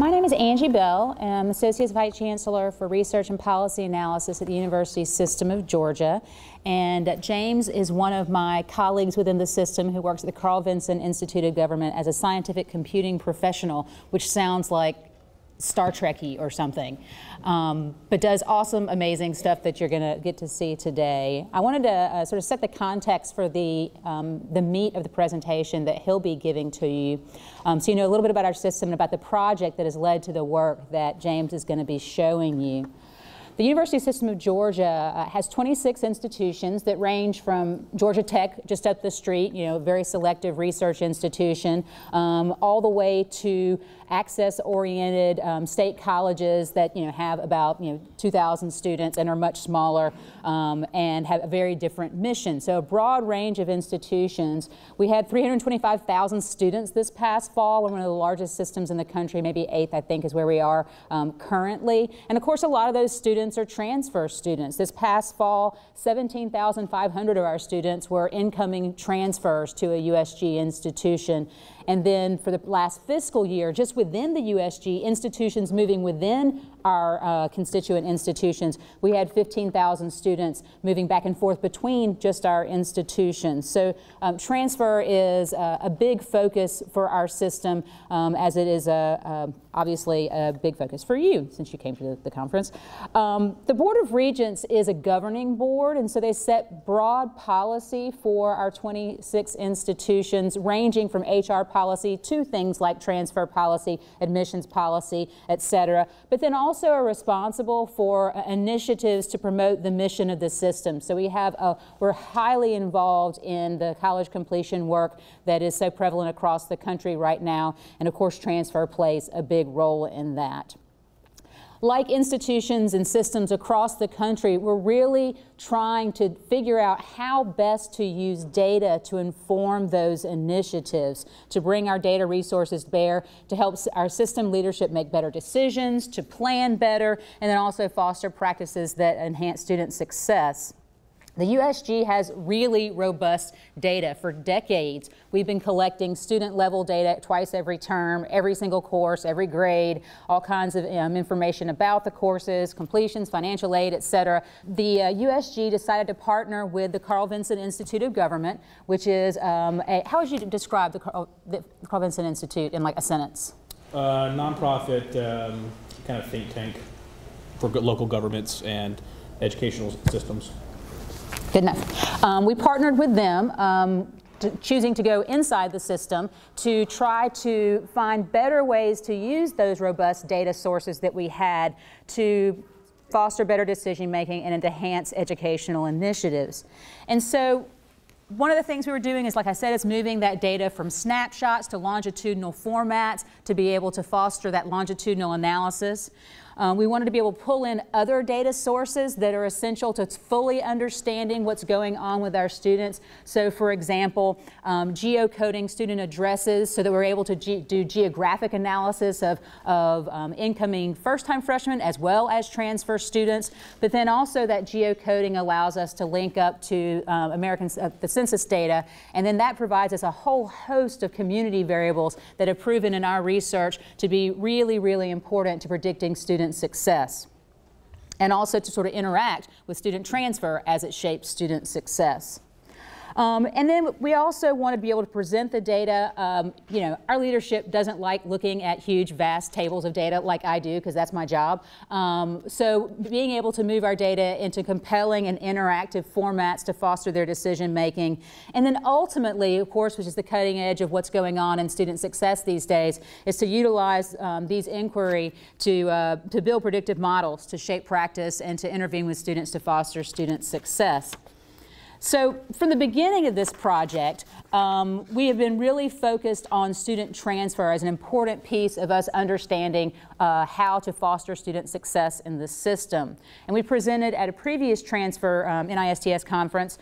My name is Angie Bell, and I'm Associate Vice Chancellor for Research and Policy Analysis at the University System of Georgia. And James is one of my colleagues within the system who works at the Carl Vinson Institute of Government as a scientific computing professional, which sounds like Star Trek-y or something, but does awesome, amazing stuff that you're going to get to see today. I wanted to sort of set the context for the meat of the presentation that he'll be giving to you, so you know a little bit about our system and about the project that has led to the work that James is going to be showing you. The University System of Georgia has 26 institutions that range from Georgia Tech, just up the street, you know, very selective research institution, all the way to access-oriented state colleges that, you know, have about, 2,000 students and are much smaller and have a very different mission. So a broad range of institutions. We had 325,000 students this past fall. We're one of the largest systems in the country, maybe 8th, I think, is where we are currently. And of course, a lot of those students are transfer students. This past fall, 17,500 of our students were incoming transfers to a USG institution. And then for the last fiscal year, just within the USG, institutions moving within our constituent institutions, we had 15,000 students moving back and forth between just our institutions. So transfer is a big focus for our system, as it is obviously a big focus for you since you came to the conference. The Board of Regents is a governing board, and so they set broad policy for our 26 institutions, ranging from HR policy to things like transfer policy, admissions policy, et cetera, but then also are responsible for initiatives to promote the mission of the system. So we're highly involved in the college completion work that is so prevalent across the country right now, and of course transfer plays a big role in that. Like institutions and systems across the country, we're really trying to figure out how best to use data to inform those initiatives, to bring our data resources to bear, to help our system leadership make better decisions, to plan better, and then also foster practices that enhance student success. The USG has really robust data. For decades, we've been collecting student-level data twice every term, every single course, every grade, all kinds of information about the courses, completions, financial aid, et cetera. The USG decided to partner with the Carl Vinson Institute of Government, which is how would you describe the Carl Vinson Institute in like a sentence? Nonprofit kind of think tank for local governments and educational systems. Good enough. We partnered with them, choosing to go inside the system to try to find better ways to use those robust data sources that we had to foster better decision making and enhance educational initiatives. And so one of the things we were doing is, like I said, is moving that data from snapshots to longitudinal formats to be able to foster that longitudinal analysis. We wanted to be able to pull in other data sources that are essential to fully understanding what's going on with our students. So, for example, geocoding student addresses so that we're able to do geographic analysis of incoming first-time freshmen as well as transfer students. But then also that geocoding allows us to link up to the census data, and then that provides us a whole host of community variables that have proven in our research to be really, really important to predicting student success, and also to sort of interact with student transfer as it shapes student success. And then we also want to be able to present the data. Our leadership doesn't like looking at huge, vast tables of data like I do, because that's my job. So being able to move our data into compelling and interactive formats to foster their decision making. And then ultimately, of course, which is the cutting edge of what's going on in student success these days, is to utilize these inquiry to build predictive models to shape practice and to intervene with students to foster student success. So from the beginning of this project, we have been really focused on student transfer as an important piece of us understanding how to foster student success in the system. And we presented at a previous transfer NISTS conference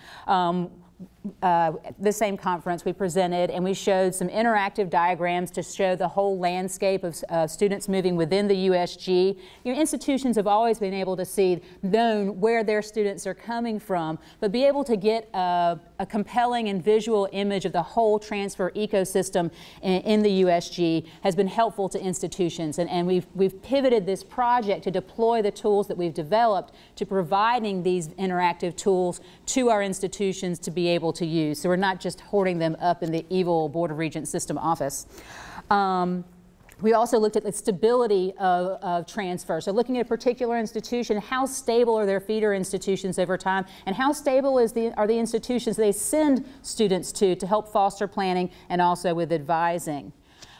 the same conference we presented, and we showed some interactive diagrams to show the whole landscape of students moving within the USG. Institutions have always been able to known where their students are coming from, but be able to get a compelling and visual image of the whole transfer ecosystem in the USG has been helpful to institutions. And we've pivoted this project to deploy the tools that we've developed to providing these interactive tools to our institutions to be able to use. So we're not just hoarding them up in the evil Board of Regents system office. We also looked at the stability of transfer. So looking at a particular institution, how stable are their feeder institutions over time, and how stable are the institutions they send students to help foster planning and also with advising.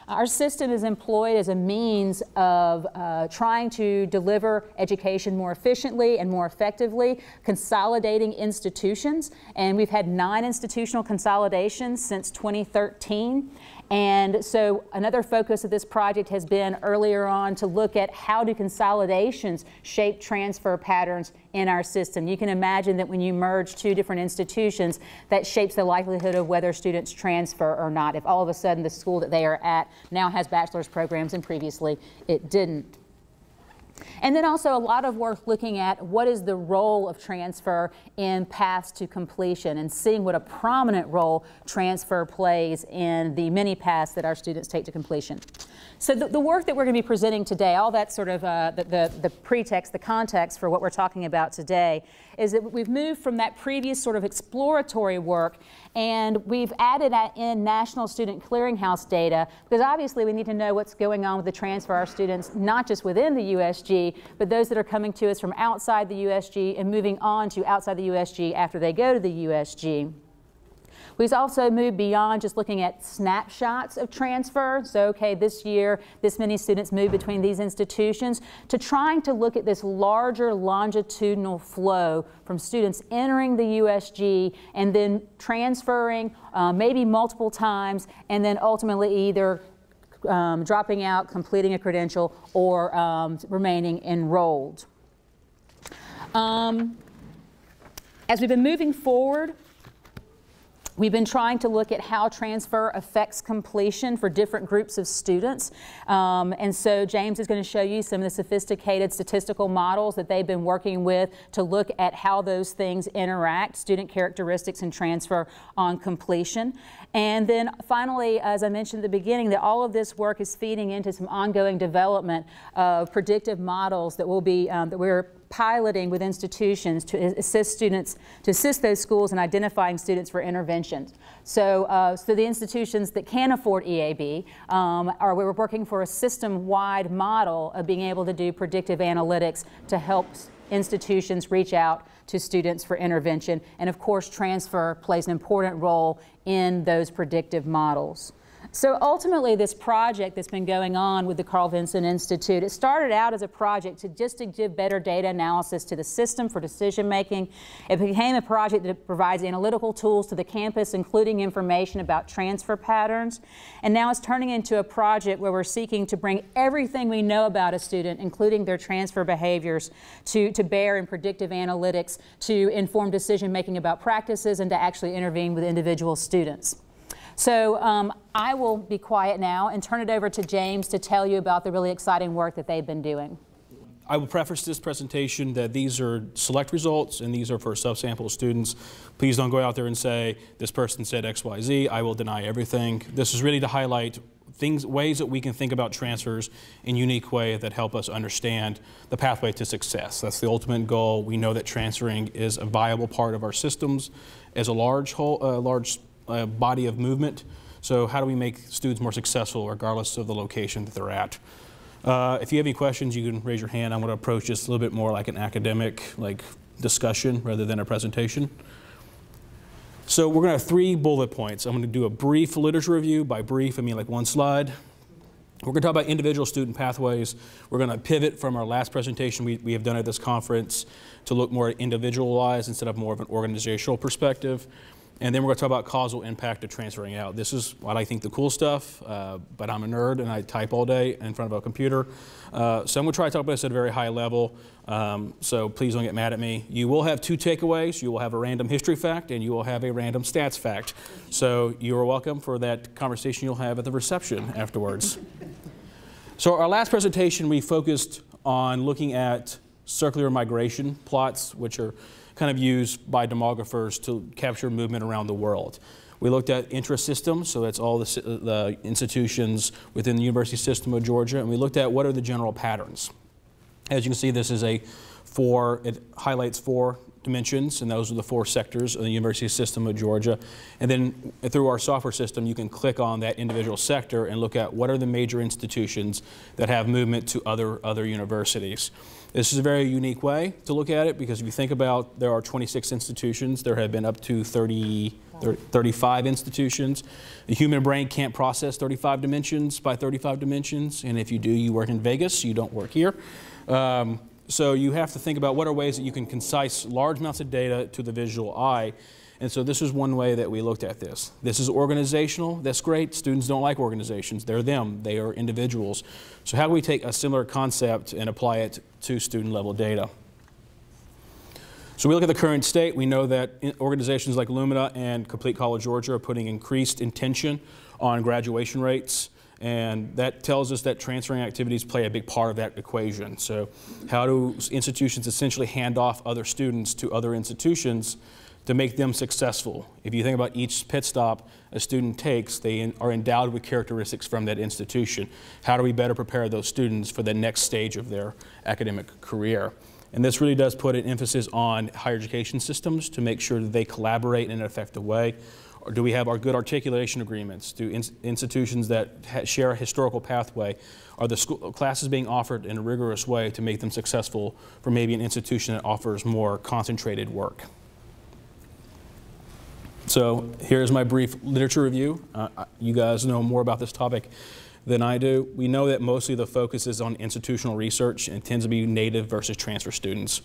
Our system is employed as a means of trying to deliver education more efficiently and more effectively, consolidating institutions, and we've had 9 institutional consolidations since 2013. And so another focus of this project has been earlier on to look at how do consolidations shape transfer patterns in our system. You can imagine that when you merge 2 different institutions, that shapes the likelihood of whether students transfer or not. If all of a sudden the school that they are at now has bachelor's programs and previously it didn't. And then also a lot of work looking at what is the role of transfer in paths to completion and seeing what a prominent role transfer plays in the many paths that our students take to completion. So the work that we're going to be presenting today, all that sort of the pretext, the context for what we're talking about today, is that we've moved from that previous sort of exploratory work and we've added in National Student Clearinghouse data, because obviously we need to know what's going on with the transfer of our students, not just within the USG, but those that are coming to us from outside the USG and moving on to outside the USG after they go to the USG. We've also moved beyond just looking at snapshots of transfer. So, okay, this year, this many students moved between these institutions, to trying to look at this larger longitudinal flow from students entering the USG and then transferring maybe multiple times, and then ultimately either dropping out, completing a credential, or remaining enrolled. As we've been moving forward, we've been trying to look at how transfer affects completion for different groups of students. And so James is going to show you some of the sophisticated statistical models that they've been working with to look at how those things interact, student characteristics and transfer on completion. And then finally, as I mentioned at the beginning, that all of this work is feeding into some ongoing development of predictive models that will be, that we're piloting with institutions to assist students, to assist those schools in identifying students for interventions. So, so the institutions that can afford EAB, we're working for a system-wide model of being able to do predictive analytics to help institutions reach out to students for intervention. And of course, transfer plays an important role in those predictive models. So ultimately, this project that's been going on with the Carl Vinson Institute, it started out as a project to give better data analysis to the system for decision making. It became a project that provides analytical tools to the campus, including information about transfer patterns. And now it's turning into a project where we're seeking to bring everything we know about a student, including their transfer behaviors, to bear in predictive analytics to inform decision making about practices and to actually intervene with individual students. So I will be quiet now and turn it over to James to tell you about the really exciting work that they've been doing. I will preface this presentation that these are select results and these are for a subsample of students. Please don't go out there and say, this person said X, Y, Z. I will deny everything. This is really to highlight ways that we can think about transfers in unique ways that help us understand the pathway to success. That's the ultimate goal. We know that transferring is a viable part of our systems as a large body of movement. So how do we make students more successful regardless of the location that they're at? If you have any questions, you can raise your hand. I'm going to approach this a little bit more like an academic discussion rather than a presentation. So we're going to have 3 bullet points. I'm going to do a brief literature review. By brief, I mean like 1 slide. We're going to talk about individual student pathways. We're going to pivot from our last presentation we have done at this conference to look more individualized instead of more of an organizational perspective. And then we're going to talk about causal impact of transferring out. This is what I think the cool stuff, but I'm a nerd and I type all day in front of a computer. So I'm going to try to talk about this at a very high level, so please don't get mad at me. You will have two takeaways. You will have a random history fact and you will have a random stats fact. So you are welcome for that conversation you'll have at the reception afterwards. So our last presentation, we focused on looking at circular migration plots, which are kind of used by demographers to capture movement around the world. We looked at intra-systems, so that's all the institutions within the University System of Georgia, and we looked at what are the general patterns. As you can see, this is it highlights 4 dimensions, and those are the 4 sectors of the University System of Georgia. And then through our software system, you can click on that individual sector and look at what are the major institutions that have movement to other universities. This is a very unique way to look at it because if you think about there are 26 institutions, there have been up to 35 institutions. The human brain can't process 35 dimensions by 35 dimensions, and if you do, you work in Vegas, you don't work here. So you have to think about what are ways that you can concise large amounts of data to the visual eye. And so this is one way that we looked at this. This is organizational. That's great. Students don't like organizations. They're them. They are individuals. So how do we take a similar concept and apply it to student level data? So we look at the current state. We know that organizations like Lumina and Complete College Georgia are putting increased intention on graduation rates. And that tells us that transferring activities play a big part of that equation. So how do institutions essentially hand off other students to other institutions to make them successful? If you think about each pit stop a student takes, they are endowed with characteristics from that institution. How do we better prepare those students for the next stage of their academic career? And this really does put an emphasis on higher education systems to make sure that they collaborate in an effective way. Or do we have our good articulation agreements? Do institutions that share a historical pathway, are the classes being offered in a rigorous way to make them successful for maybe an institution that offers more concentrated work? So here's my brief literature review. You guys know more about this topic than I do. We know that mostly the focus is on institutional research and tends to be native versus transfer students.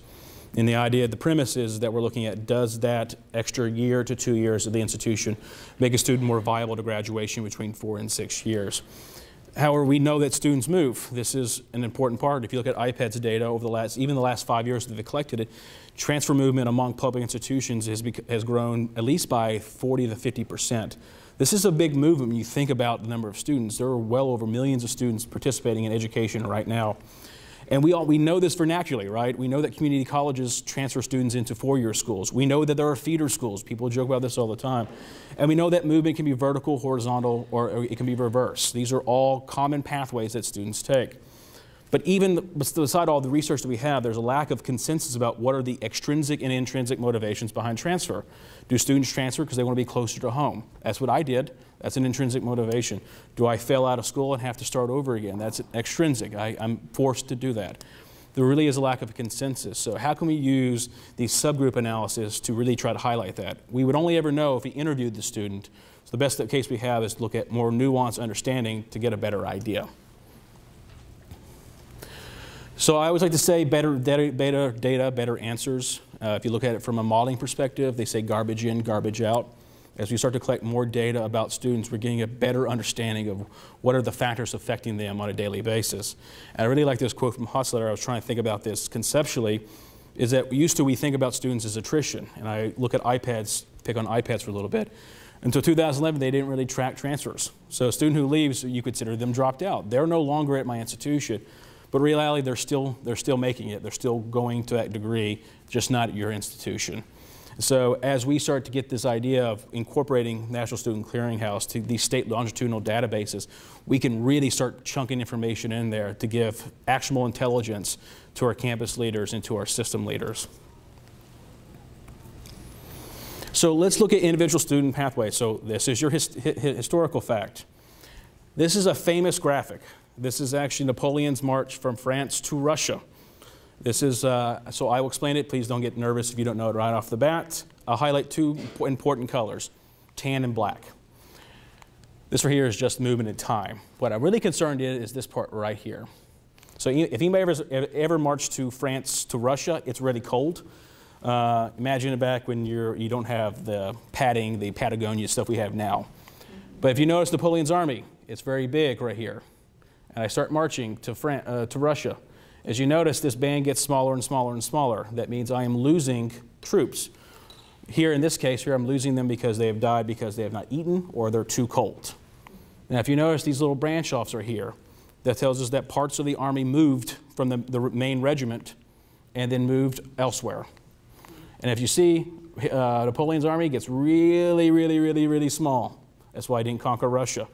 And the premise is that we're looking at, does that extra year to 2 years of the institution make a student more viable to graduation between 4 and 6 years? However, we know that students move. This is an important part. If you look at IPED's data over even the last 5 years that they've collected it, transfer movement among public institutions has grown at least by 40 to 50%. This is a big movement when you think about the number of students. There are well over millions of students participating in education right now. And we know this vernacularly, right? We know that community colleges transfer students into 4-year schools. We know that there are feeder schools. People joke about this all the time. And we know that movement can be vertical, horizontal, or it can be reverse. These are all common pathways that students take. But even beside all the research that we have, there's a lack of consensus about what are the extrinsic and intrinsic motivations behind transfer. Do students transfer because they want to be closer to home? That's what I did. That's an intrinsic motivation. Do I fail out of school and have to start over again? That's extrinsic. I'm forced to do that. There really is a lack of consensus. So how can we use these subgroup analysis to really try to highlight that? We would only ever know if we interviewed the student. So the best case we have is to look at more nuanced understanding to get a better idea. So I always like to say better data, better answers. If you look at it from a modeling perspective, they say garbage in, garbage out. As we start to collect more data about students, we're getting a better understanding of what are the factors affecting them on a daily basis. And I really like this quote from Hausler. I was trying to think about this conceptually, is that we think about students as attrition. And I look at iPads, pick on iPads for a little bit. Until 2011, they didn't really track transfers. So a student who leaves, you consider them dropped out. They're no longer at my institution. But in reality, they're still making it. They're still going to that degree, just not at your institution. So as we start to get this idea of incorporating National Student Clearinghouse to these state longitudinal databases, we can really start chunking information in there to give actionable intelligence to our campus leaders and to our system leaders. So let's look at individual student pathways. So this is your historical fact. This is a famous graphic. This is actually Napoleon's march from France to Russia. This is, so I will explain it. Please don't get nervous if you don't know it right off the bat. I'll highlight 2 important colors, tan and black. This right here is just movement in time. What I'm really concerned is this part right here. So if anybody ever marched to France to Russia, it's really cold. Imagine it back when you don't have the padding, the Patagonia stuff we have now. But if you notice Napoleon's army, it's very big right here. And I start marching to Russia. As you notice, this band gets smaller and smaller and smaller. That means I am losing troops. Here, in this case, here I'm losing them because they have died because they have not eaten or they're too cold. Now, if you notice, these little branch offs are here. That tells us that parts of the army moved from the main regiment and then moved elsewhere. And if you see, Napoleon's army gets really, really, really, really small. That's why he didn't conquer Russia.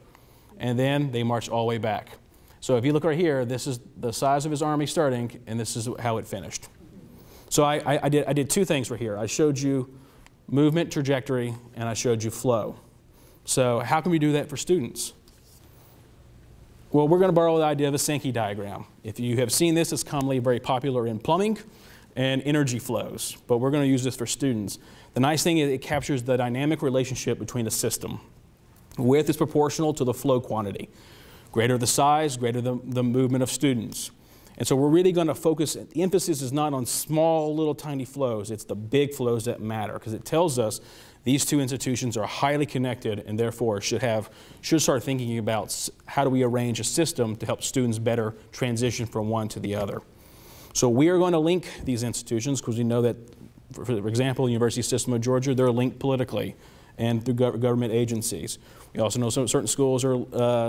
And then they marched all the way back. So if you look right here, this is the size of his army starting, and this is how it finished. So I did two things right here. I showed you movement trajectory, and I showed you flow. So how can we do that for students? Well, we're going to borrow the idea of a Sankey diagram. If you have seen this, it's commonly very popular in plumbing and energy flows, but we're going to use this for students. The nice thing is it captures the dynamic relationship between the system. Width is proportional to the flow quantity. Greater the size, greater the movement of students. And so we're really going to focus, the emphasis is not on small little tiny flows, it's the big flows that matter, because it tells us these two institutions are highly connected and therefore should start thinking about how do we arrange a system to help students better transition from one to the other. So we are going to link these institutions because we know that, for example, the University System of Georgia, they're linked politically and through government agencies. We also know certain schools are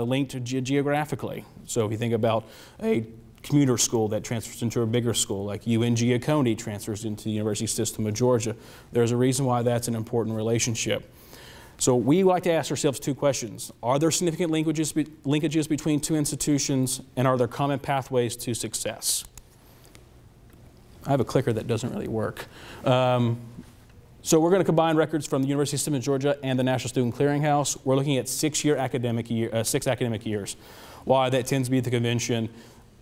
linked geographically. So if you think about a commuter school that transfers into a bigger school, like UNG transfers into the University System of Georgia, there's a reason why that's an important relationship. So we like to ask ourselves two questions. Are there significant linkages between two institutions, and are there common pathways to success? I have a clicker that doesn't really work. So we're going to combine records from the University System of Georgia and the National Student Clearinghouse. We're looking at 6 academic years. Why that tends to be the convention.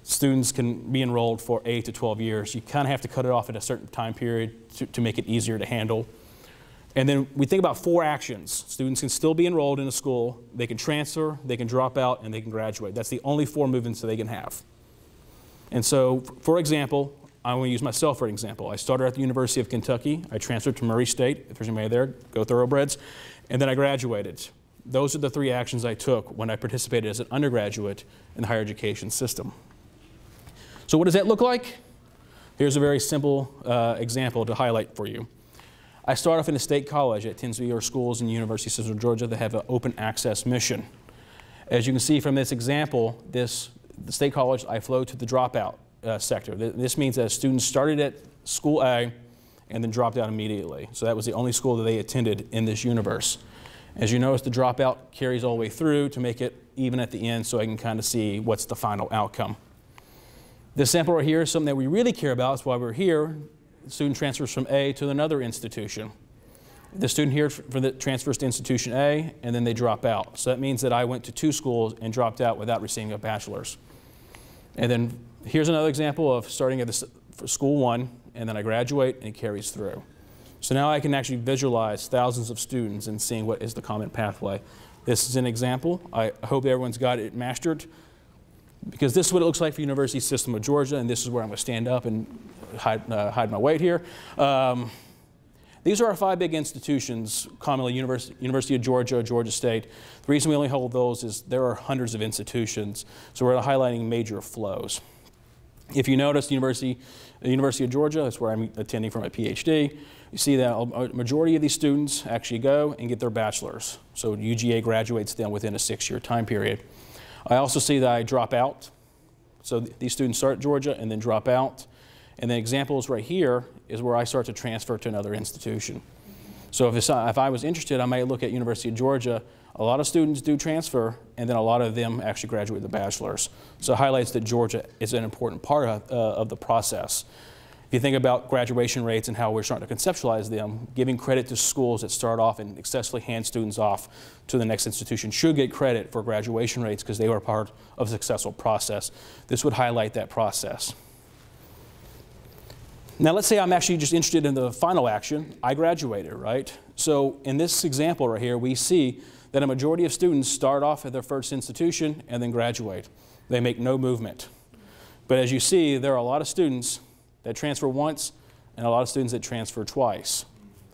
Students can be enrolled for 8 to 12 years. You kind of have to cut it off at a certain time period to make it easier to handle. And then we think about 4 actions. Students can still be enrolled in a school, they can transfer, they can drop out, and they can graduate. That's the only 4 movements that they can have. And so, for example, I want to use myself for an example. I started at the University of Kentucky. I transferred to Murray State. If there's anybody there, go Thoroughbreds. And then I graduated. Those are the 3 actions I took when I participated as an undergraduate in the higher education system. So what does that look like? Here's a very simple example to highlight for you. I start off in a state college. It tends to be our schools in the University System of Georgia that have an open access mission. As you can see from this example, the state college, I flowed to the dropout sector. This means that students started at school A and then dropped out immediately. So that was the only school that they attended in this universe. As you notice, the dropout carries all the way through to make it even at the end so I can kind of see what's the final outcome. This sample right here is something that we really care about. That's why we're here. The student transfers from A to another institution. The student here transfers to institution A and then they drop out. So that means that I went to 2 schools and dropped out without receiving a bachelor's. And then here's another example of starting at school 1 and then I graduate and it carries through. So now I can actually visualize thousands of students and seeing what is the common pathway. This is an example. I hope everyone's got it mastered, because this is what it looks like for University System of Georgia, and this is where I'm going to stand up and hide my weight here. These are our 5 big institutions, commonly University of Georgia, Georgia State. The reason we only hold those is there are hundreds of institutions, so we're highlighting major flows. If you notice, the University of Georgia, that's where I'm attending for my PhD, you see that a majority of these students actually go and get their bachelor's. So UGA graduates them within a 6-year time period. I also see that I drop out. So these students start at Georgia and then drop out. And the examples right here is where I start to transfer to another institution. So if I was interested, I might look at University of Georgia. A lot of students do transfer, and then a lot of them actually graduate with a bachelor's. So it highlights that Georgia is an important part of the process. If you think about graduation rates and how we're starting to conceptualize them, giving credit to schools that start off and successfully hand students off to the next institution should get credit for graduation rates because they were part of a successful process. This would highlight that process. Now let's say I'm actually just interested in the final action. I graduated, right? So in this example right here, we see that a majority of students start off at their first institution and then graduate. They make no movement. But as you see, there are a lot of students that transfer once and a lot of students that transfer twice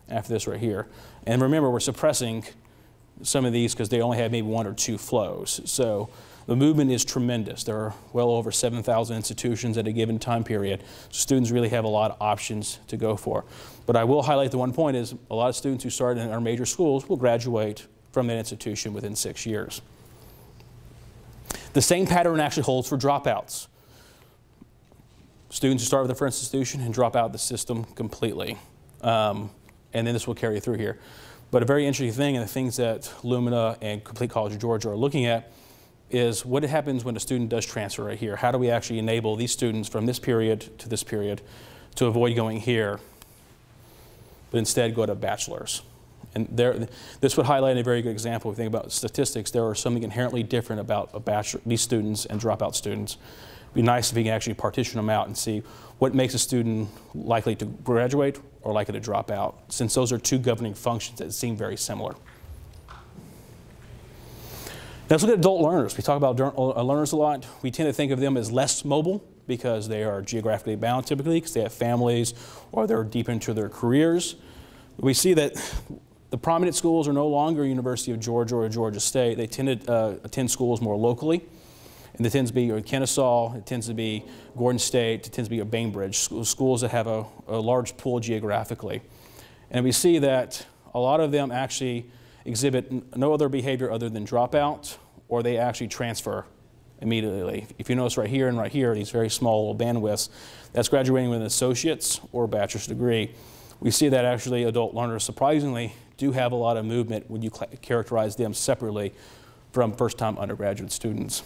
after this right here. And remember, we're suppressing some of these because they only have maybe 1 or 2 flows. So the movement is tremendous. There are well over 7,000 institutions at a given time period. So students really have a lot of options to go for. But I will highlight the one point is a lot of students who start in our major schools will graduate from that institution within 6 years. The same pattern actually holds for dropouts. Students who start with a first institution and drop out of the system completely. And then this will carry through here. But a very interesting thing, and the things that Lumina and Complete College of Georgia are looking at, is what happens when a student does transfer right here. How do we actually enable these students from this period to this period to avoid going here, but instead go to bachelor's? And this would highlight a very good example. If we think about statistics, there are something inherently different about these students and dropout students. It'd be nice if we can actually partition them out and see what makes a student likely to graduate or likely to drop out, since those are 2 governing functions that seem very similar. Now let's look at adult learners. We talk about learners a lot. We tend to think of them as less mobile because they are geographically bound typically, because they have families or they're deep into their careers. We see that the prominent schools are no longer University of Georgia or Georgia State. They tend to attend schools more locally. And it tends to be Kennesaw, it tends to be Gordon State, it tends to be Bainbridge, schools that have a large pool geographically. And we see that a lot of them actually exhibit no other behavior other than dropout, or they actually transfer immediately. If you notice right here and right here, these very small little bandwidths, that's graduating with an associate's or a bachelor's degree. We see that actually adult learners surprisingly do have a lot of movement when you characterize them separately from first-time undergraduate students.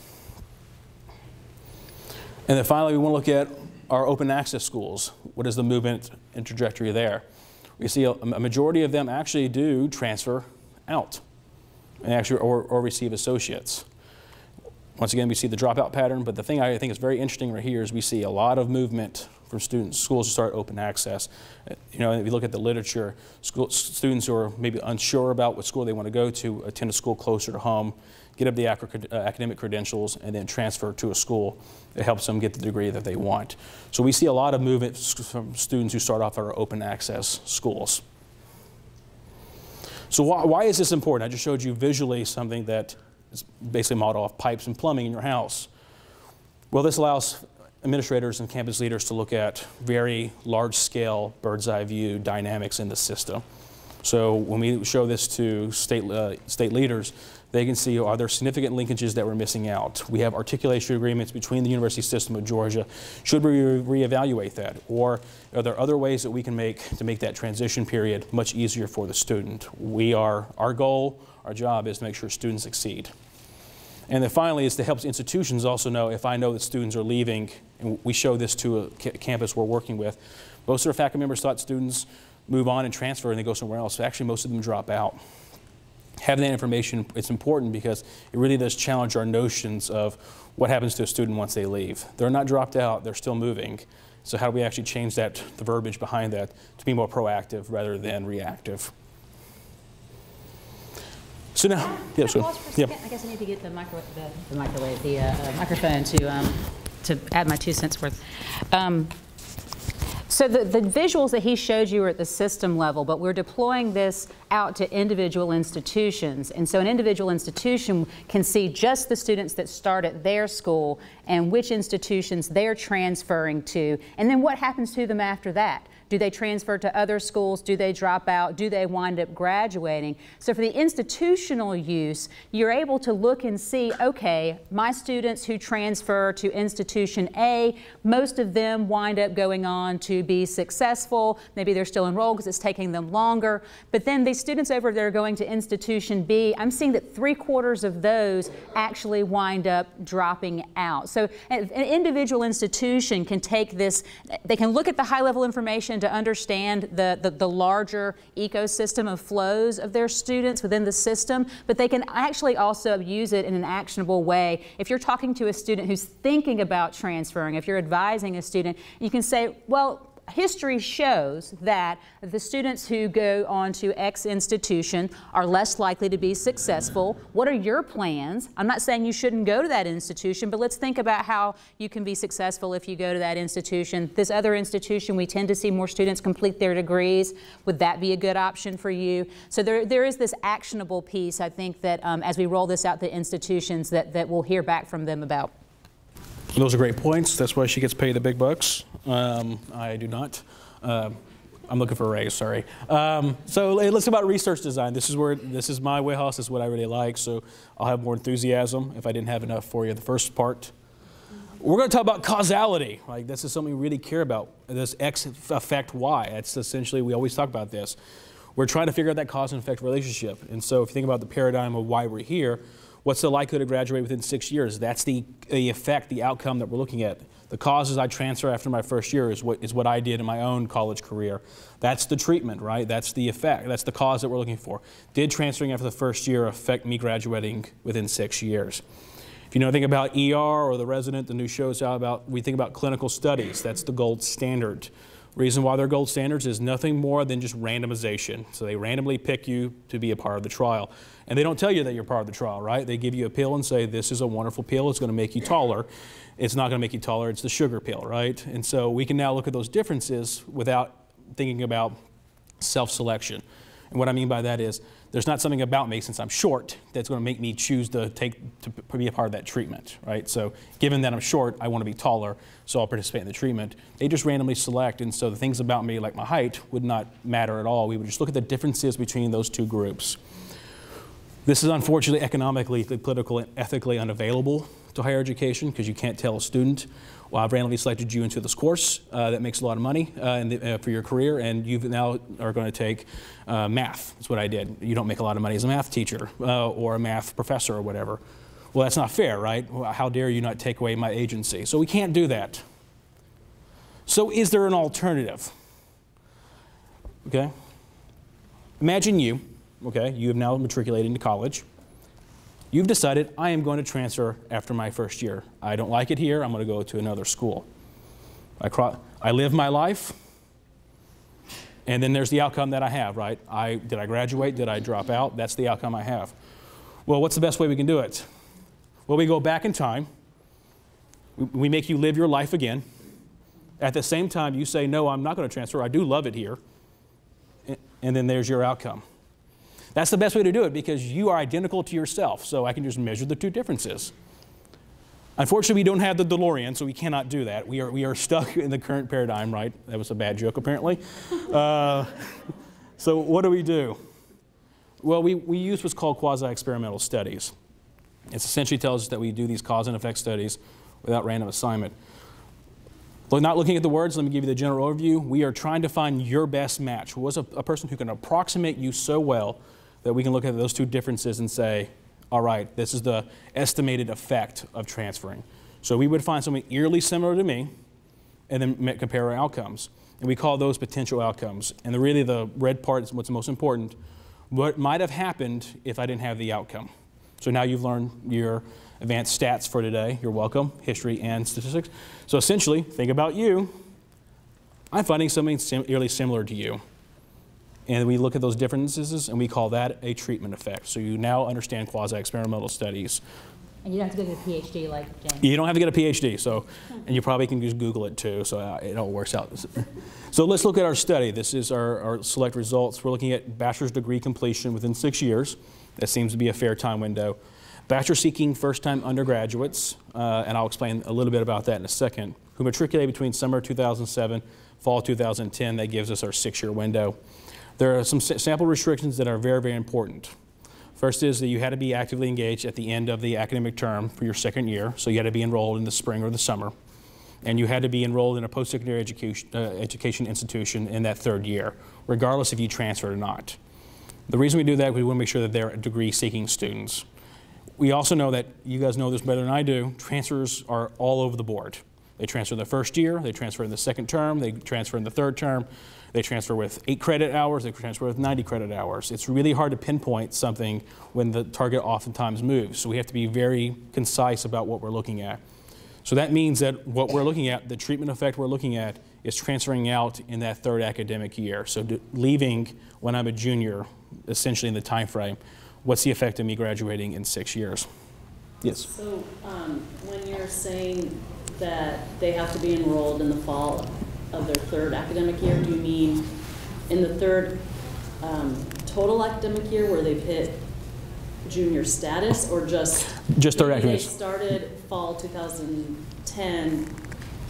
And then finally, we want to look at our open access schools. What is the movement and trajectory there? We see a majority of them actually do transfer out and actually or receive associates. Once again, we see the dropout pattern, but the thing I think is very interesting right here is we see a lot of movement from schools to start open access. You know, if you look at the literature, students who are maybe unsure about what school they want to go to attend a school closer to home, get up the academic credentials, and then transfer to a school that helps them get the degree that they want. So we see a lot of movement from students who start off at our open access schools. So why is this important? I just showed you visually something that is basically modeled off pipes and plumbing in your house. Well, this allows administrators and campus leaders to look at very large-scale bird's eye view dynamics in the system. So when we show this to state leaders, they can see, are there significant linkages that we're missing out? We have articulation agreements between the University System of Georgia. Should we reevaluate that? Or are there other ways that we can make to make that transition period much easier for the student? Our goal, our job is to make sure students succeed. And then finally is to help institutions also know, if I know that students are leaving, and we show this to a campus we're working with, most of our faculty members thought students move on and transfer and they go somewhere else. So actually most of them drop out. Having that information, it's important because it really does challenge our notions of what happens to a student once they leave. They're not dropped out, they're still moving. So how do we actually change that, the verbiage behind that, to be more proactive rather than reactive? So now, yeah, so, yeah. I guess I need to get the microphone to add my 2 cents worth. So the visuals that he showed you are at the system level, but we're deploying this out to individual institutions. And so an individual institution can see just the students that start at their school and which institutions they're transferring to, and then what happens to them after that. Do they transfer to other schools? Do they drop out? Do they wind up graduating? So for the institutional use, you're able to look and see, okay, my students who transfer to institution A, most of them wind up going on to be successful. Maybe they're still enrolled because it's taking them longer. But then these students over there going to institution B, I'm seeing that 3/4 of those actually wind up dropping out. So an individual institution can take this, they can look at the high-level information to understand the larger ecosystem of flows of their students within the system, but they can actually also use it in an actionable way. If you're talking to a student who's thinking about transferring, if you're advising a student, you can say, well, history shows that the students who go on to X institution are less likely to be successful. What are your plans? I'm not saying you shouldn't go to that institution, but let's think about how you can be successful if you go to that institution. This other institution, we tend to see more students complete their degrees. Would that be a good option for you? So there is this actionable piece, I think, that as we roll this out to institutions that we'll hear back from them about. Those are great points. That's why she gets paid the big bucks. I do not. I'm looking for a raise, sorry. So let's talk about research design. This is my wheelhouse. This is what I really like. So I'll have more enthusiasm if I didn't have enough for you the first part. We're going to talk about causality. Like, this is something we really care about. Does X affect Y? That's essentially, we always talk about this. We're trying to figure out that cause and effect relationship. And so if you think about the paradigm of why we're here, what's the likelihood to graduate within 6 years? That's the effect, the outcome that we're looking at. The causes I transfer after my first year is what I did in my own college career. That's the treatment, right? That's the effect. That's the cause that we're looking for. Did transferring after the first year affect me graduating within 6 years? If you know anything about ER or The Resident, the new show's out about, we think about clinical studies. That's the gold standard. Reason why they're gold standards is nothing more than just randomization. So they randomly pick you to be a part of the trial. And they don't tell you that you're part of the trial, right? They give you a pill and say, this is a wonderful pill, it's going to make you taller. It's not going to make you taller, it's the sugar pill, right? And so we can now look at those differences without thinking about self-selection. And what I mean by that is, there's not something about me, since I'm short, that's going to make me choose to be a part of that treatment, right? So given that I'm short, I want to be taller, so I'll participate in the treatment. They just randomly select, and so the things about me, like my height, would not matter at all. We would just look at the differences between those two groups. This is unfortunately economically, politically, and ethically unavailable to higher education, because you can't tell a student, well, I've randomly selected you into this course that makes a lot of money for your career, and you now are going to take math. That's what I did. You don't make a lot of money as a math teacher or a math professor or whatever. Well, that's not fair, right? How dare you not take away my agency? So we can't do that. So is there an alternative? Okay. Imagine you, okay, you have now matriculated into college. You've decided, I am going to transfer after my first year. I don't like it here, I'm going to go to another school. I live my life, and then there's the outcome that I have, right? Did I graduate? Did I drop out? That's the outcome I have. Well, what's the best way we can do it? Well, we go back in time. We make you live your life again. At the same time, you say, no, I'm not going to transfer. I do love it here. And then there's your outcome. That's the best way to do it, because you are identical to yourself, so I can just measure the two differences. Unfortunately, we don't have the DeLorean, so we cannot do that. We are stuck in the current paradigm, right? That was a bad joke, apparently. So what do? Well, we use what's called quasi-experimental studies. It essentially tells us that we do these cause and effect studies without random assignment. But not looking at the words, let me give you the general overview. We are trying to find your best match. Who is a person who can approximate you so well that we can look at those two differences and say, all right, this is the estimated effect of transferring. So we would find something eerily similar to me and then compare our outcomes. And we call those potential outcomes. And really the red part is what's most important. What might have happened if I didn't have the outcome? So now you've learned your advanced stats for today. You're welcome, history and statistics. So essentially, think about you. I'm finding something eerily similar to you. And we look at those differences, and we call that a treatment effect. So you now understand quasi-experimental studies. And you don't have to go to a PhD like James. You don't have to get a PhD, so, and you probably can just Google it too, so it all works out. So let's look at our study. This is our select results. We're looking at bachelor's degree completion within 6 years. That seems to be a fair time window. Bachelor-seeking first-time undergraduates, and I'll explain a little bit about that in a second, who matriculated between summer 2007, fall 2010. That gives us our 6-year window. There are some sample restrictions that are very, very important. First is that you had to be actively engaged at the end of the academic term for your second year, so you had to be enrolled in the spring or the summer. And you had to be enrolled in a post-secondary education institution in that third year, regardless if you transferred or not. The reason we do that is we want to make sure that they're degree-seeking students. We also know that, you guys know this better than I do, transfers are all over the board. They transfer in the first year, they transfer in the second term, they transfer in the third term, they transfer with 8 credit hours, they transfer with 90 credit hours. It's really hard to pinpoint something when the target oftentimes moves. So we have to be very concise about what we're looking at. So that means that what we're looking at, the treatment effect we're looking at, is transferring out in that third academic year. So leaving when I'm a junior, essentially in the time frame, what's the effect of me graduating in 6 years? Yes? So when you're saying that they have to be enrolled in the fall of their third academic year, do you mean in the third total academic year where they've hit junior status, or just third academic? They started fall 2010,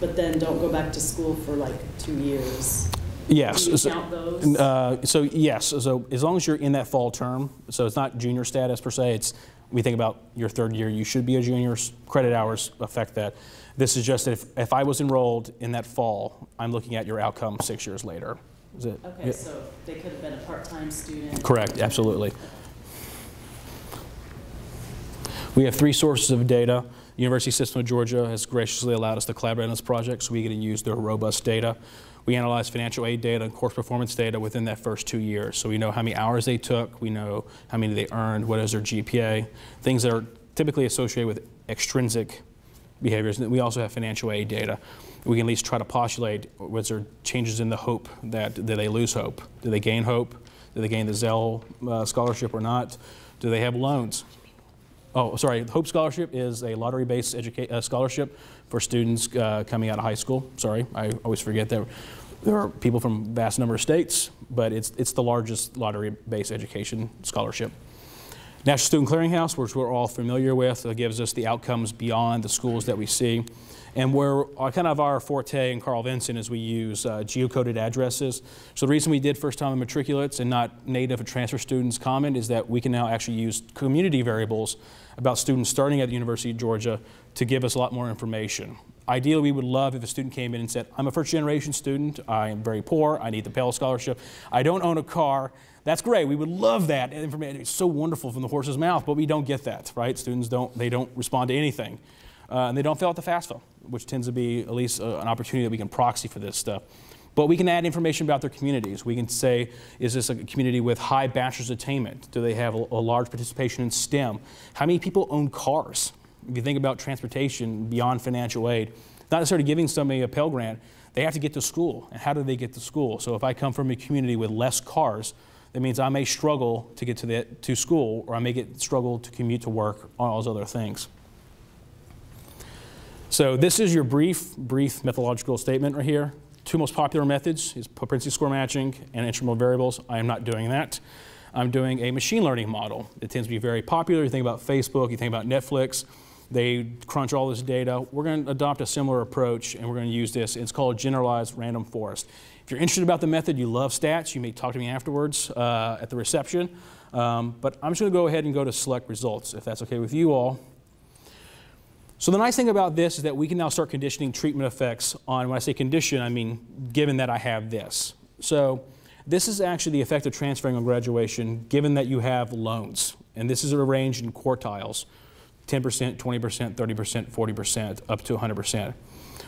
but then don't go back to school for like 2 years. Yes. Do you count those? So yes. So as long as you're in that fall term, so it's not junior status per se. It's we think about your third year. You should be a junior. Credit hours affect that. This is just if I was enrolled in that fall, I'm looking at your outcome 6 years later. Is it? Okay. Yeah. So they could have been a part-time student. Correct. Absolutely. We have 3 sources of data. The University System of Georgia has graciously allowed us to collaborate on this project, so we get to use their robust data. We analyze financial aid data and course performance data within that first 2 years. So we know how many hours they took, we know how many they earned, what is their GPA, things that are typically associated with extrinsic behaviors. And we also have financial aid data. We can at least try to postulate, was there changes in the hope, did they lose hope? Do they gain hope? Do they gain the Zell scholarship or not? Do they have loans? Oh, sorry, Hope Scholarship is a lottery-based scholarship for students coming out of high school. Sorry, I always forget that there are people from a vast number of states, but it's the largest lottery-based education scholarship. National Student Clearinghouse, which we're all familiar with, gives us the outcomes beyond the schools that we see. And where kind of our forte in Carl Vinson is we use geocoded addresses. So the reason we did first-time matriculates and not native and transfer students common is that we can now actually use community variables about students starting at the University of Georgia to give us a lot more information. Ideally, we would love if a student came in and said, I'm a first-generation student, I am very poor, I need the Pell Scholarship, I don't own a car. That's great. We would love that information. It's so wonderful from the horse's mouth, but we don't get that, right? Students don't respond to anything. And they don't fill out the FAFSA, which tends to be at least an opportunity that we can proxy for this stuff. But we can add information about their communities. We can say, is this a community with high bachelor's attainment? Do they have a large participation in STEM? How many people own cars? If you think about transportation beyond financial aid, not necessarily giving somebody a Pell Grant, they have to get to school. And how do they get to school? So if I come from a community with less cars, that means I may struggle to get to school, or I may struggle to commute to work, all those other things. So this is your brief methodological statement right here. 2 most popular methods is propensity score matching and intramural variables. I am not doing that. I'm doing a machine learning model. It tends to be very popular. You think about Facebook, you think about Netflix. They crunch all this data. We're going to adopt a similar approach, and we're going to use this. It's called generalized random forest. If you're interested about the method, you love stats, you may talk to me afterwards at the reception. But I'm just going to go ahead and go to select results, if that's okay with you all. So the nice thing about this is that we can now start conditioning treatment effects on, when I say condition, I mean given that I have this. So this is actually the effect of transferring on graduation given that you have loans. And this is arranged in quartiles, 10%, 20%, 30%, 40%, up to 100%.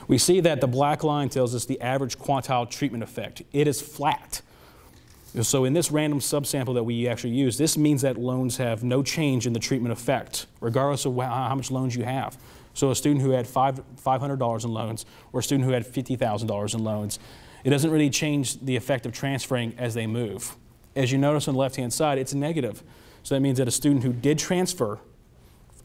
We see that the black line tells us the average quantile treatment effect. It is flat. So in this random subsample that we actually use, this means that loans have no change in the treatment effect, regardless of how much loans you have. So a student who had $500 in loans, or a student who had $50,000 in loans, it doesn't really change the effect of transferring as they move. As you notice on the left-hand side, it's negative. So that means that a student who did transfer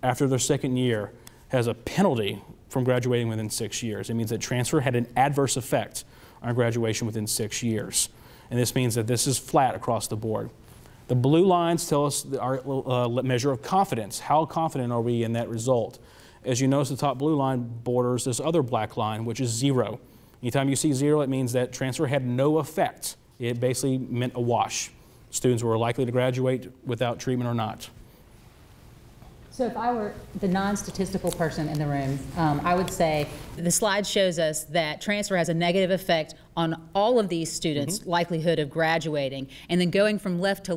after their second year has a penalty from graduating within 6 years. It means that transfer had an adverse effect on graduation within 6 years. And this means that this is flat across the board. The blue lines tell us our measure of confidence. How confident are we in that result? As you notice, the top blue line borders this other black line, which is 0. Anytime you see 0, it means that transfer had no effect. It basically meant a wash. Students were likely to graduate without treatment or not. So if I were the non-statistical person in the room, I would say the slide shows us that transfer has a negative effect on all of these students' likelihood of graduating. And then going from left to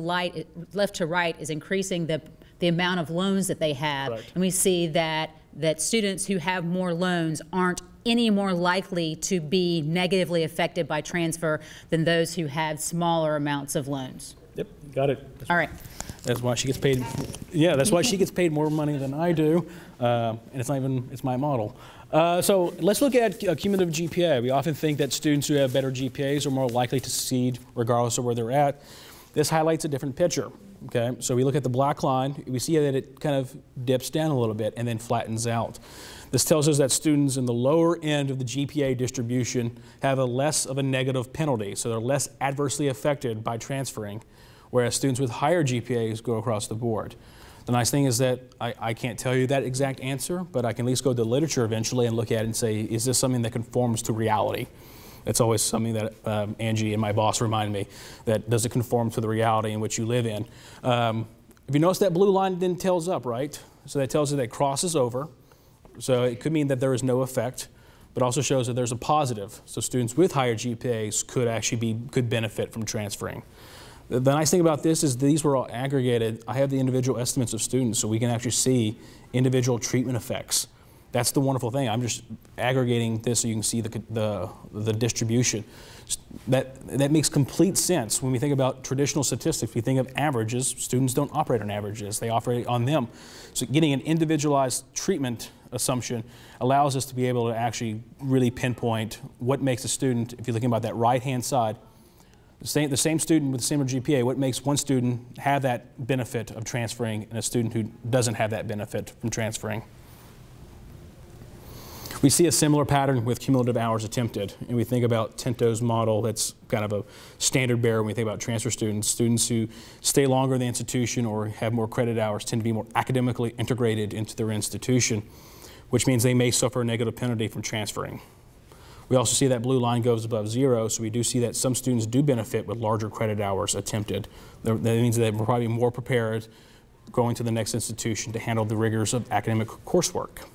right is increasing the amount of loans that they have. Right. And we see that students who have more loans aren't any more likely to be negatively affected by transfer than those who have smaller amounts of loans. Yep, got it. All right. That's why she gets paid. Yeah, that's why she gets paid more money than I do, and it's not even, it's my model. So let's look at cumulative GPA. We often think that students who have better GPAs are more likely to succeed regardless of where they're at. This highlights a different picture, okay? So we look at the black line, we see that it kind of dips down a little bit and then flattens out. This tells us that students in the lower end of the GPA distribution have a less of a negative penalty, so they're less adversely affected by transferring, whereas students with higher GPAs go across the board. The nice thing is that I can't tell you that exact answer, but I can at least go to the literature eventually and look at it and say, is this something that conforms to reality? It's always something that Angie and my boss remind me, that does it conform to the reality in which you live in. If you notice that blue line then tails up, right? So that tells you that it crosses over. So it could mean that there is no effect, but also shows that there's a positive. So students with higher GPAs could benefit from transferring. The nice thing about this is these were all aggregated. I have the individual estimates of students, so we can actually see individual treatment effects. That's the wonderful thing. I'm just aggregating this so you can see the distribution. That makes complete sense when we think about traditional statistics. We think of averages. Students don't operate on averages. They operate on them. So getting an individualized treatment assumption allows us to be able to actually really pinpoint what makes a student, if you're looking about that right-hand side, the same student with the same GPA, what makes one student have that benefit of transferring and a student who doesn't have that benefit from transferring. We see a similar pattern with cumulative hours attempted, and we think about Tinto's model. That's kind of a standard bearer when we think about transfer students. Students who stay longer in the institution or have more credit hours tend to be more academically integrated into their institution, which means they may suffer a negative penalty from transferring. We also see that blue line goes above 0, so we do see that some students do benefit with larger credit hours attempted. That means that they're probably more prepared going to the next institution to handle the rigors of academic coursework.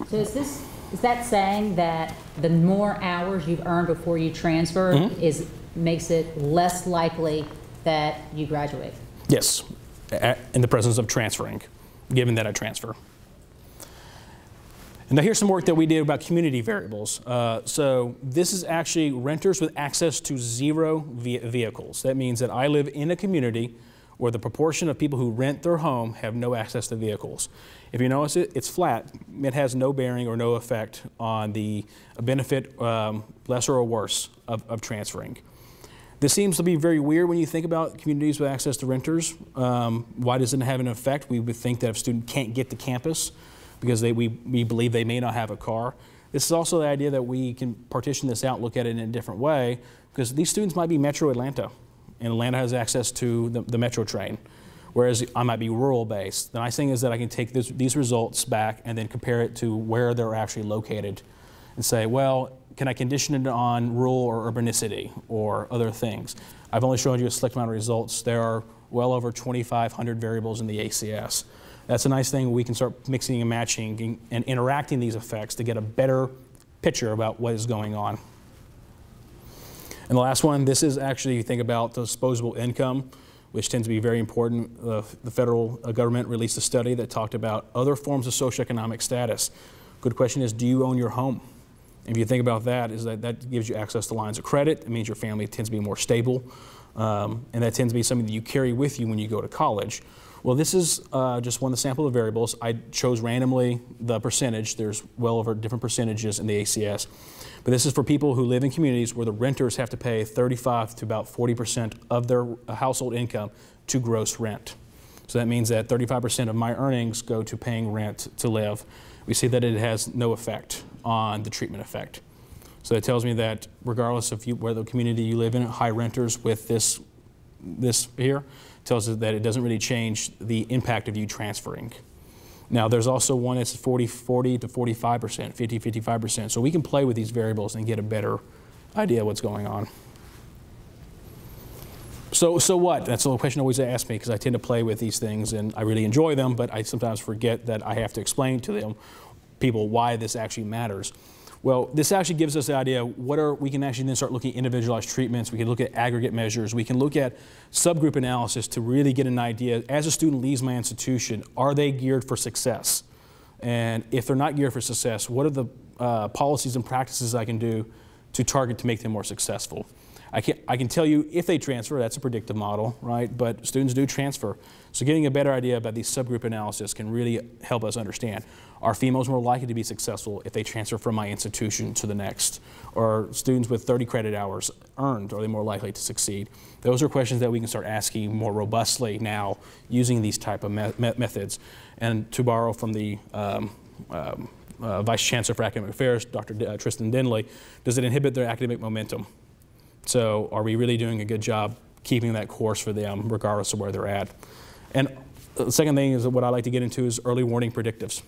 So is that saying that the more hours you've earned before you transfer makes it less likely that you graduate? Yes, in the presence of transferring, given that I transfer. And now here's some work that we did about community variables. So this is actually renters with access to 0 vehicles. That means that I live in a community where the proportion of people who rent their home have no access to vehicles. If you notice it's flat. It has no bearing or no effect on the benefit, lesser or worse, of transferring. This seems to be very weird when you think about communities with access to renters. Why doesn't it have an effect? We would think that if a student can't get to campus because we believe they may not have a car. This is also the idea that we can partition this out, look at it in a different way, because these students might be Metro Atlanta, and Atlanta has access to the Metro train, whereas I might be rural based. The nice thing is that I can take these results back and then compare it to where they're actually located and say, well, can I condition it on rural or urbanicity or other things? I've only shown you a select amount of results. There are well over 2,500 variables in the ACS. That's a nice thing. We can start mixing and matching and interacting these effects to get a better picture about what is going on. And the last one, this is actually, you think about disposable income, which tends to be very important. The federal government released a study that talked about other forms of socioeconomic status. Good question is, do you own your home? If you think about that, is that gives you access to lines of credit. It means your family tends to be more stable. And that tends to be something that you carry with you when you go to college. Well, this is just one of the sample of variables. I chose randomly the percentage. There's well over different percentages in the ACS. But this is for people who live in communities where the renters have to pay 35 to about 40% of their household income to gross rent. So that means that 35% of my earnings go to paying rent to live. We see that it has no effect on the treatment effect. So it tells me that regardless of where the community you live in, high renters with this here, tells us that it doesn't really change the impact of you transferring. Now there's also one that's 40 to 45%, 50, 55%. So we can play with these variables and get a better idea of what's going on. So what? That's the question always asked me, because I tend to play with these things and I really enjoy them, but I sometimes forget that I have to explain to people why this actually matters. Well, this actually gives us the idea we can actually then start looking at individualized treatments. We can look at aggregate measures. We can look at subgroup analysis to really get an idea. As a student leaves my institution, are they geared for success? And if they're not geared for success, what are the policies and practices I can do to target to make them more successful? I can tell you if they transfer, that's a predictive model, right? But students do transfer. So getting a better idea about these subgroup analysis can really help us understand. Are females more likely to be successful if they transfer from my institution to the next? Or students with 30 credit hours earned, are they more likely to succeed? Those are questions that we can start asking more robustly now using these type of methods. And to borrow from the Vice Chancellor for Academic Affairs, Dr. Tristan Denley, does it inhibit their academic momentum? So are we really doing a good job keeping that course for them regardless of where they're at? And the second thing is what I like to get into is early warning predictives.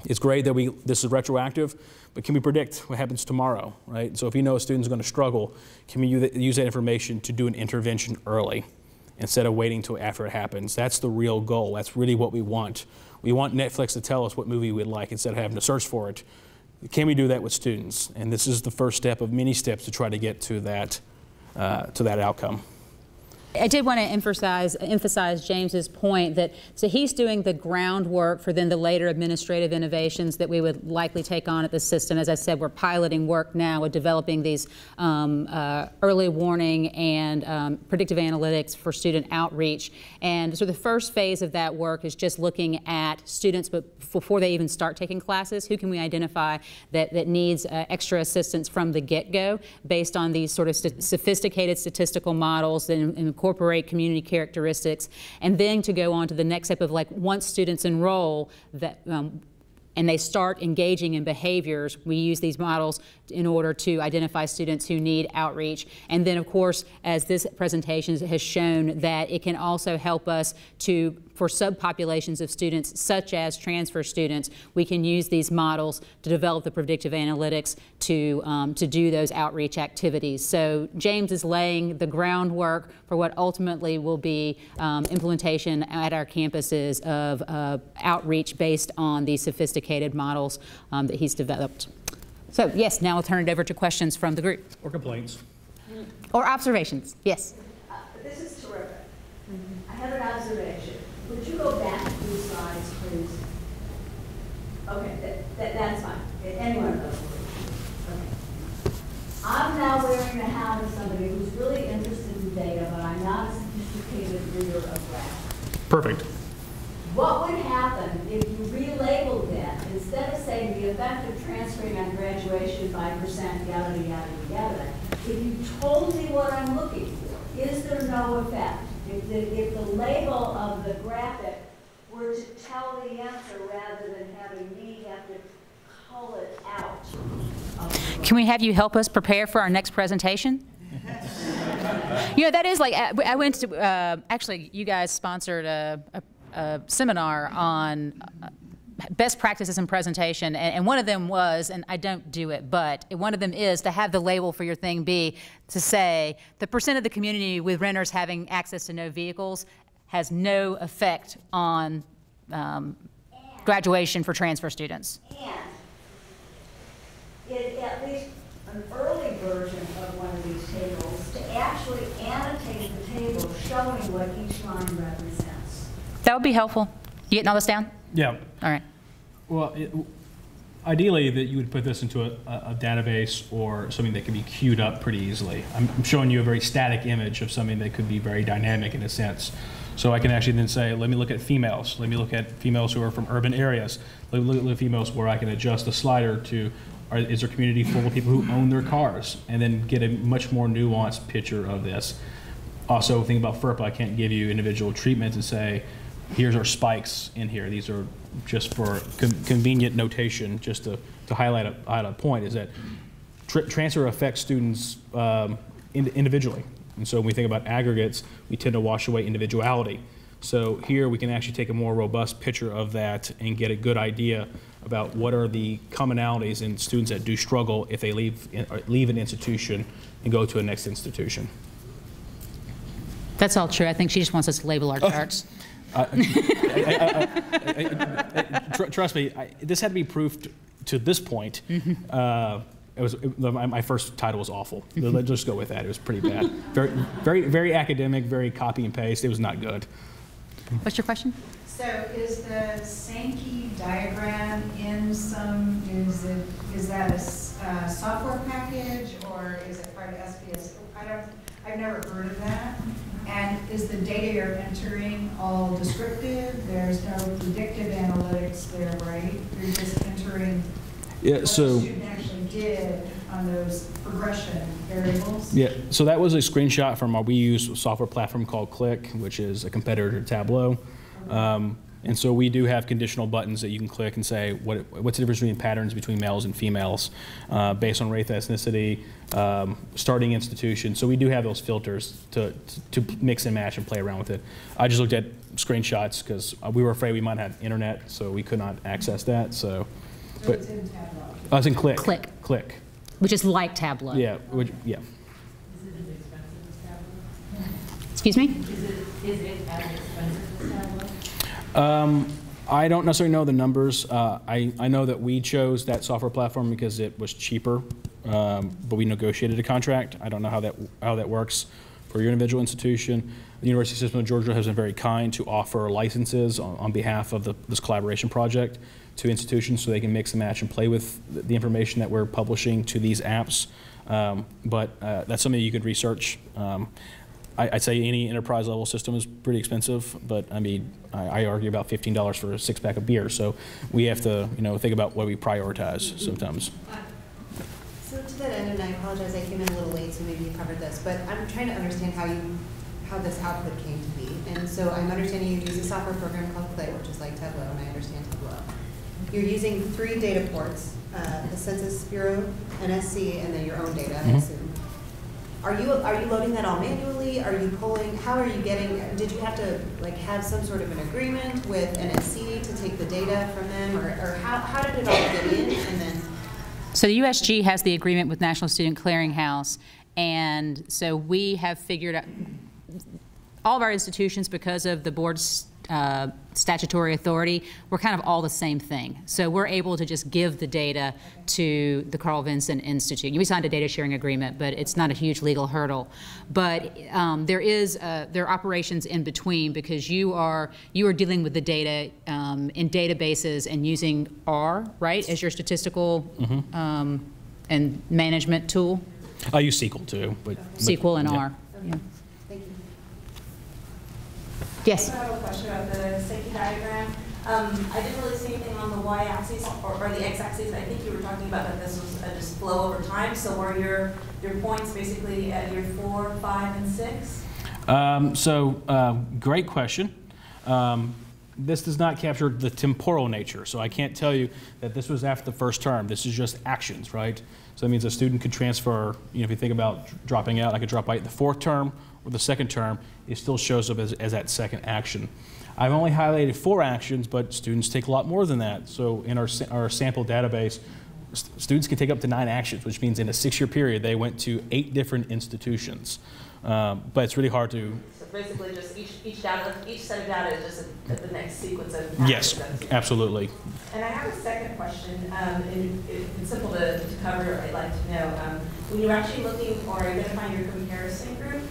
It's great that this is retroactive, but can we predict what happens tomorrow, right? So if you know a student's going to struggle, can we use that information to do an intervention early instead of waiting till after it happens? That's the real goal. That's really what we want. We want Netflix to tell us what movie we'd like instead of having to search for it. Can we do that with students? And this is the first step of many steps to try to get to that outcome. I did want to emphasize James's point that so he's doing the groundwork for then the later administrative innovations that we would likely take on at the system. As I said, we're piloting work now with developing these early warning and predictive analytics for student outreach. And so the first phase of that work is just looking at students, but before they even start taking classes, who can we identify that needs extra assistance from the get-go based on these sort of sophisticated statistical models and incorporate community characteristics, and then to go on to the next step of like once students enroll that and they start engaging in behaviors, we use these models in order to identify students who need outreach. And then of course, as this presentation has shown, that it can also help us for subpopulations of students such as transfer students, we can use these models to develop the predictive analytics to do those outreach activities. So James is laying the groundwork for what ultimately will be implementation at our campuses of outreach based on these sophisticated models that he's developed. So yes, now I'll turn it over to questions from the group. Or complaints. Or observations, yes. This is terrific. I have an observation. Would you go back a few slides, please? Okay, that's fine. Any one of those, please. Okay. I'm now wearing the hat of somebody who's really interested in data, but I'm not a sophisticated reader of graphs. Perfect. What would happen if you relabeled that, instead of saying the effect of transferring on graduation 5%, yada, yada, yada, if you told me what I'm looking for, is there no effect? If the label of the graphic were to tell the answer rather than having me have to cull it out. Can we have you help us prepare for our next presentation? You know, that is like, I went to, actually, you guys sponsored a seminar on best practices in presentation, and one of them was, and I don't do it, but one of them is to have the label for your thing be to say the percent of the community with renters having access to no vehicles has no effect on graduation for transfer students. And at least an early version of one of these tables to actually annotate the table showing what each line represents. That would be helpful. You getting all this down? Yeah. All right. Well, ideally that you would put this into a database or something that can be queued up pretty easily. I'm showing you a very static image of something that could be very dynamic in a sense. So I can actually then say, let me look at females. Let me look at females who are from urban areas. Let me look at females where I can adjust the slider to, is there community full of people who own their cars? And then get a much more nuanced picture of this. Also, think about FERPA. I can't give you individual treatments and say, here's our spikes in here. These are just for convenient notation, just to highlight a point, is that transfer affects students individually. And so when we think about aggregates, we tend to wash away individuality. So here we can actually take a more robust picture of that and get a good idea about what are the commonalities in students that do struggle if they leave an institution and go to a next institution. That's all true. I think she just wants us to label our charts. Trust me, this had to be proved to this point. My first title was awful. Let's just go with that. It was pretty bad. Very academic, very copy and paste. It was not good. What's your question? So is the Sankey diagram in some, is that this software package, or is it part of SPS? I've never heard of that. And is the data you're entering all descriptive? There's no predictive analytics there, right? You're just entering what the student actually did on those progression variables? Yeah, so that was a screenshot from we use a software platform called Click, which is a competitor to Tableau. And so we do have conditional buttons that you can click and say what's the difference between patterns between males and females based on race, ethnicity, starting institution. So we do have those filters to mix and match and play around with it. I just looked at screenshots because we were afraid we might have internet, so we could not access that. So it's in Tableau. I was in Click. Click. Which is like Tableau. Yeah. Is Yeah. it as expensive as Tableau? Excuse me? Is it as expensive as Tableau? I don't necessarily know the numbers. I know that we chose that software platform because it was cheaper, but we negotiated a contract. I don't know how that works for your individual institution. The University System of Georgia has been very kind to offer licenses on behalf of this collaboration project to institutions so they can mix and match and play with the information that we're publishing to these apps. But that's something you could research. I'd say any enterprise level system is pretty expensive, but I mean, I argue about $15 for a 6-pack of beer. So we have to, think about what we prioritize sometimes. So to that end, and I apologize, I came in a little late, so maybe you covered this, but I'm trying to understand how this output came to be. And so I'm understanding you use a software program called Clay, which is like Tableau, and I understand Tableau. You're using 3 data ports, the Census Bureau, NSC, and then your own data, I assume. Are you loading that all manually? Are you pulling? How are you getting? Did you have to have some sort of an agreement with NSC to take the data from them, or how did it all get in? And then so the USG has the agreement with National Student Clearinghouse, and so we have figured out all of our institutions, because of the board's statutory authority, we're kind of all the same thing. So we're able to just give the data to the Carl Vinson Institute. We signed a data sharing agreement, but it's not a huge legal hurdle. But there are operations in between, because you are dealing with the data in databases and using R, right, as your statistical and management tool. I use SQL too. But SQL and R. okay. Yeah. Thank you. Yes. I have a question about the Sankey diagram. I didn't really see anything on the y-axis or the x-axis. I think you were talking about that this was a just flow over time. So were your points basically at year 4, 5, and 6? Great question. This does not capture the temporal nature, so I can't tell you that this was after the first term. This is just actions, right? So that means a student could transfer, if you think about dropping out, I could drop out the 4th term or the 2nd term, it still shows up as that second action. I've only highlighted 4 actions, but students take a lot more than that. So in our sample database, students can take up to 9 actions, which means in a 6-year period, they went to 8 different institutions. But it's really hard to... So basically just each set of data is just the next sequence of actions. Yes, absolutely. And I have a second question, and it's simple to cover. I'd like to know, when you're actually looking or identifying your comparison group,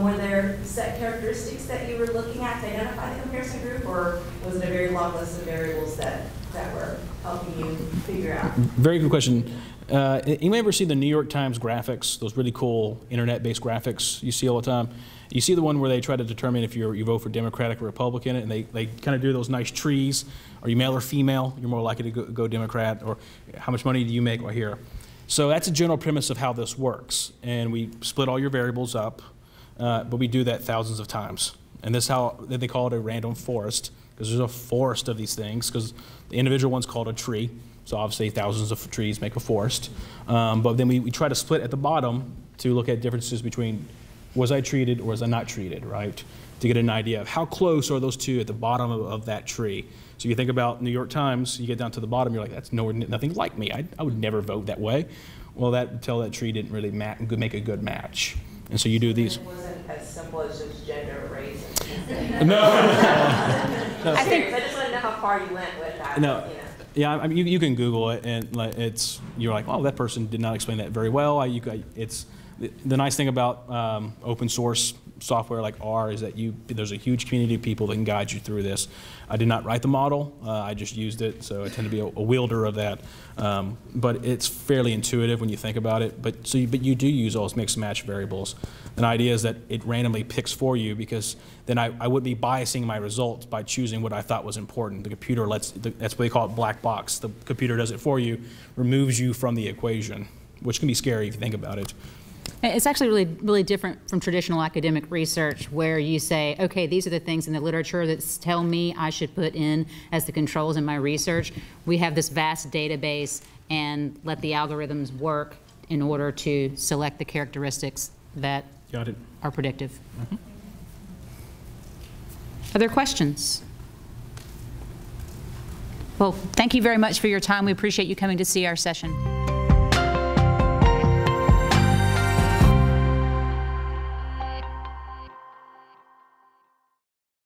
were there set characteristics that you were looking at to identify the comparison group, or was it a very long list of variables that were helping you figure out? Very good question. Anybody ever see the New York Times graphics, those really cool internet-based graphics you see all the time? You see the one where they try to determine if you vote for Democratic or Republican, and they kind of do those nice trees. Are you male or female? You're more likely to go Democrat, or how much money do you make right here? So that's a general premise of how this works. And we split all your variables up, but we do that thousands of times. And this is how they call it a random forest, because there's a forest of these things, because the individual one's called a tree. So obviously thousands of trees make a forest. But then we try to split at the bottom to look at differences between was I treated or was I not treated, right? To get an idea of how close are those two at the bottom of that tree. So you think about New York Times, you get down to the bottom, you're like, that's nothing like me. I would never vote that way. Well, that would tell that tree didn't really make a good match. And so you do these. It wasn't as simple as just gender or race. No. I just want to know how far you went with that. No. Yeah, I mean, you can Google it, and you're like, oh, that person did not explain that very well. It's the nice thing about open source software like R is that there's a huge community of people that can guide you through this. I did not write the model, I just used it, so I tend to be a wielder of that. But it's fairly intuitive when you think about it. But you do use all those mix and match variables. An idea is that it randomly picks for you, because then I would be biasing my results by choosing what I thought was important. The computer that's what they call it, black box. The computer does it for you, removes you from the equation, which can be scary if you think about it. It's actually really different from traditional academic research, where you say, okay, these are the things in the literature that tell me I should put in as the controls in my research. We have this vast database and let the algorithms work in order to select the characteristics that are predictive. Mm-hmm. Are there questions? Well, thank you very much for your time. We appreciate you coming to see our session.